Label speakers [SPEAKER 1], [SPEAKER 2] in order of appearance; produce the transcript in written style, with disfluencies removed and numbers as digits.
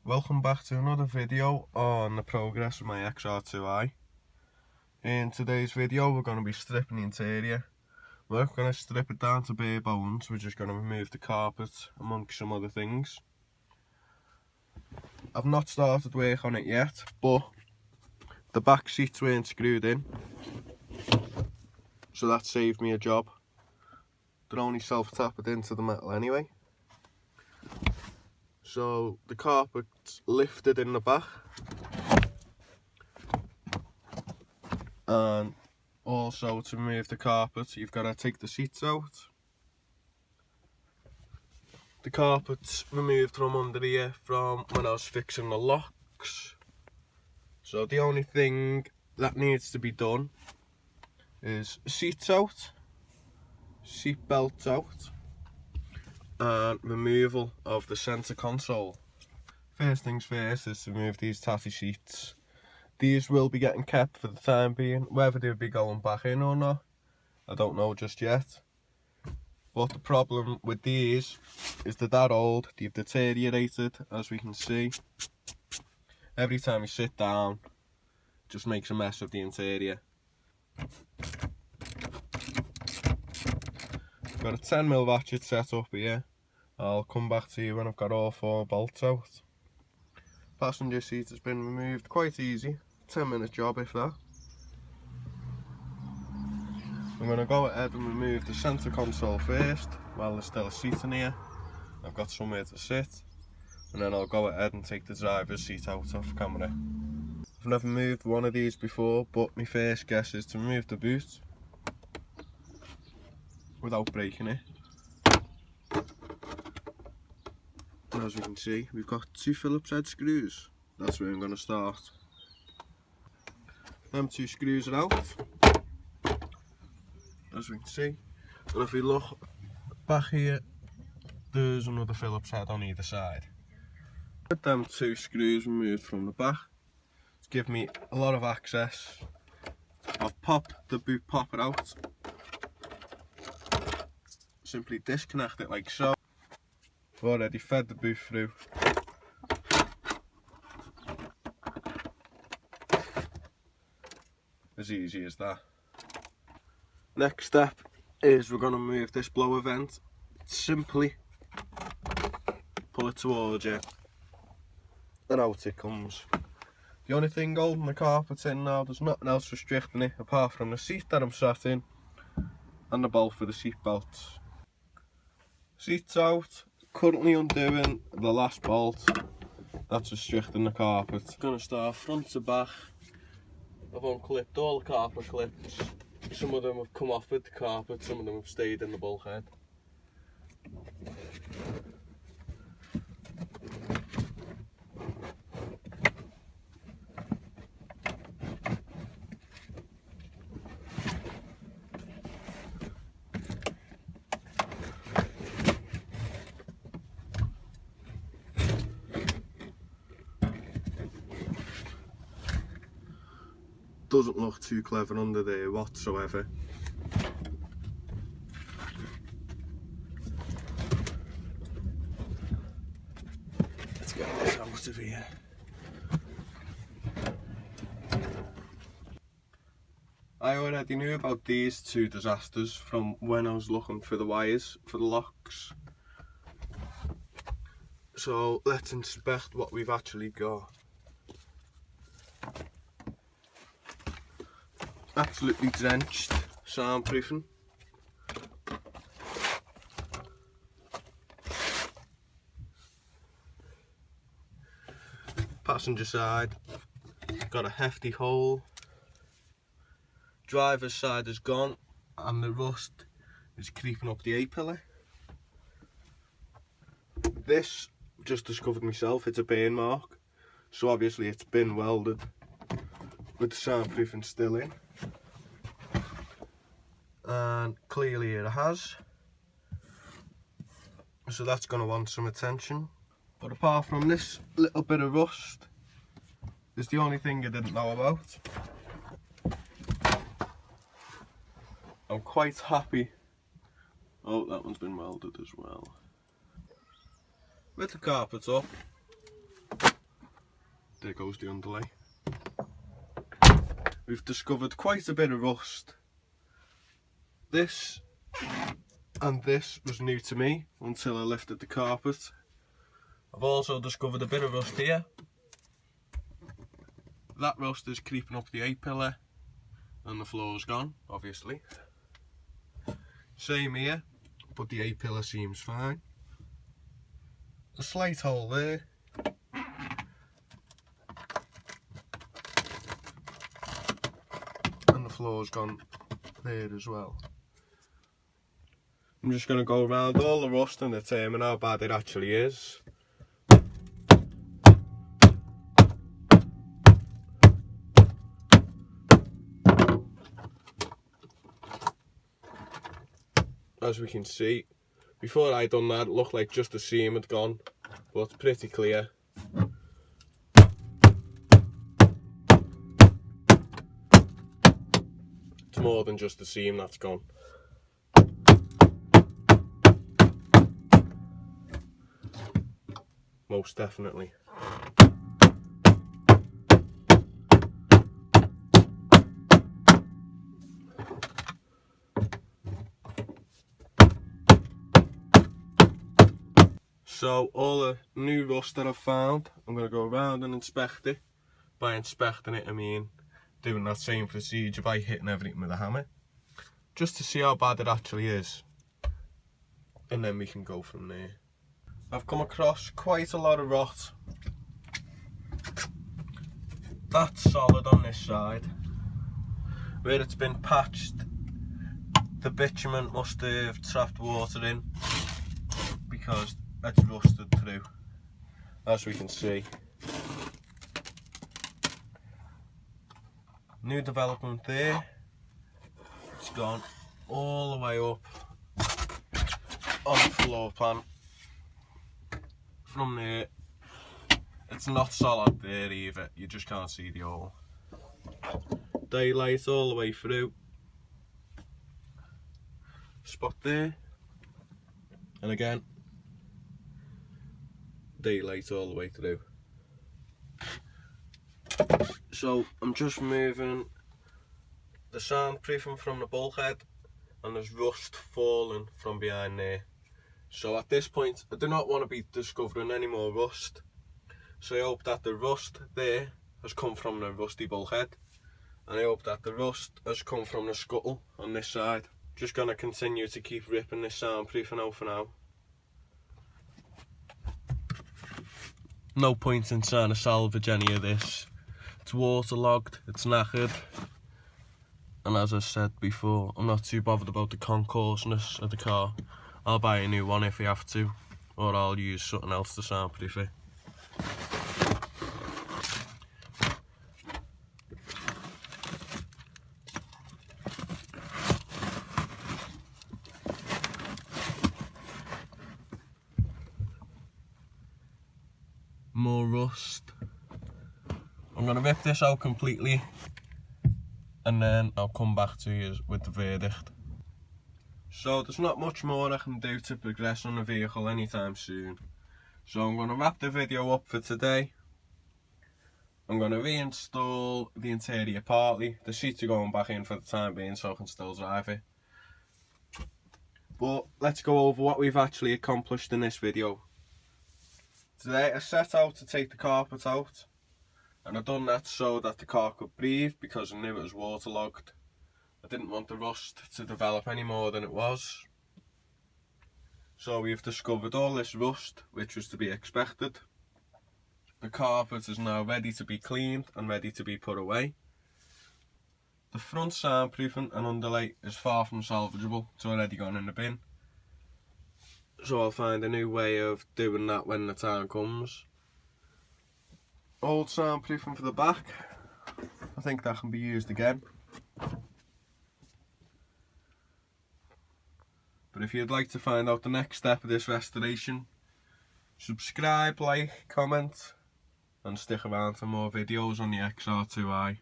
[SPEAKER 1] Welcome back to another video on the progress of my XR2i. In today's video we're going to be stripping the interior. We're going to strip it down to bare bones. We're just going to remove the carpet amongst some other things. I've not started work on it yet, but the back seats weren't screwed in, so that saved me a job. They're only self-tapped into the metal anyway. So the carpet's lifted in the back, and also to remove the carpet you've got to take the seats out. The carpet's removed from under here from when I was fixing the locks. So the only thing that needs to be done is seats out, seat belts out, and removal of the centre console. First things first is to remove these tatty seats. These will be getting kept for the time being. Whether they'll be going back in or not, I don't know just yet. But the problem with these is they're that old, they've deteriorated, as we can see. Every time you sit down, it just makes a mess of the interior. Got a 10mm ratchet set up here. I'll come back to you when I've got all 4 bolts out. Passenger seat has been removed quite easy, 10-minute job if that. I'm going to go ahead and remove the centre console first while there's still a seat in here. I've got somewhere to sit, and then I'll go ahead and take the driver's seat out off camera. I've never moved one of these before, but my first guess is to remove the boot without breaking it. And as we can see, we've got 2 Phillips head screws. That's where I'm going to start. Them 2 screws are out, as we can see. And if we look back here, there's another Phillips head on either side. With them 2 screws removed from the back, it's given me a lot of access. I've popped the boot popper out. Simply disconnect it like so. I've already fed the boot through. As easy as that. Next step is we're going to move this blower vent. Simply pull it towards you, and out it comes. The only thing holding the carpet in now, there's nothing else restricting it apart from the seat that I'm sat in and the bolt for the seat belts. Seats out. Currently undoing the last bolt that's restricting the carpet. I'm going to start front to back. I've unclipped all the carpet clips. Some of them have come off with the carpet, some of them have stayed in the bulkhead. Doesn't look too clever under there whatsoever. Let's get this out of here. I already knew about these 2 disasters from when I was looking for the wires for the locks. So let's inspect what we've actually got. Absolutely drenched, soundproofing. Passenger side, got a hefty hole. Driver's side is gone, and the rust is creeping up the A-pillar. This, just discovered myself, it's a burn mark, so obviously it's been welded with the soundproofing still in. And clearly it has, so that's going to want some attention. But apart from this little bit of rust, it's the only thing I didn't know about. I'm quite happy. Oh, that one's been welded as well. With the carpet up, goes the underlay. We've discovered quite a bit of rust. This and this was new to me until I lifted the carpet. I've also discovered a bit of rust here. That rust is creeping up the A-pillar and the floor's gone, obviously. Same here, but the A-pillar seems fine. A slight hole there. And the floor's gone there as well. I'm just going to go around all the rust and determine how bad it actually is. As we can see, before I done that, it looked like just the seam had gone, but it's pretty clear. It's more than just the seam that's gone. Most definitely. So all the new rust that I've found, I'm going to go around and inspect it. By inspecting it, I mean doing that same procedure by hitting everything with a hammer, just to see how bad it actually is, and then we can go from there. I've come across quite a lot of rot. That's solid on this side. Where it's been patched, the bitumen must have trapped water in because it's rusted through, as we can see. New development there. It's gone all the way up on the floor plan. From there, it's not solid there either, you just can't see the hole. Daylight all the way through. Spot there, and again, daylight all the way through. So I'm just removing the soundproofing from the bulkhead, and there's rust falling from behind there. So at this point, I do not want to be discovering any more rust. So I hope that the rust there has come from the rusty bulkhead, and I hope that the rust has come from the scuttle on this side. Just going to continue to keep ripping this soundproofing out for now. No point in trying to salvage any of this. It's waterlogged, it's knackered, and as I said before, I'm not too bothered about the concourseness of the car. I'll buy a new one if we have to, or I'll use something else to soundproof it. More rust. I'm going to rip this out completely, and then I'll come back to you with the verdict. So there's not much more I can do to progress on the vehicle anytime soon. So I'm going to wrap the video up for today. I'm going to reinstall the interior partly. The seats are going back in for the time being so I can still drive it. But let's go over what we've actually accomplished in this video. Today I set out to take the carpet out, and I done that so that the car could breathe because I knew it was waterlogged. I didn't want the rust to develop any more than it was. So we've discovered all this rust, which was to be expected. The carpet is now ready to be cleaned and ready to be put away. The front soundproofing and underlay is far from salvageable, it's already gone in the bin. So I'll find a new way of doing that when the time comes. Old soundproofing for the back, I think that can be used again. But if you'd like to find out the next step of this restoration, subscribe, like, comment, and stick around for more videos on the XR2i.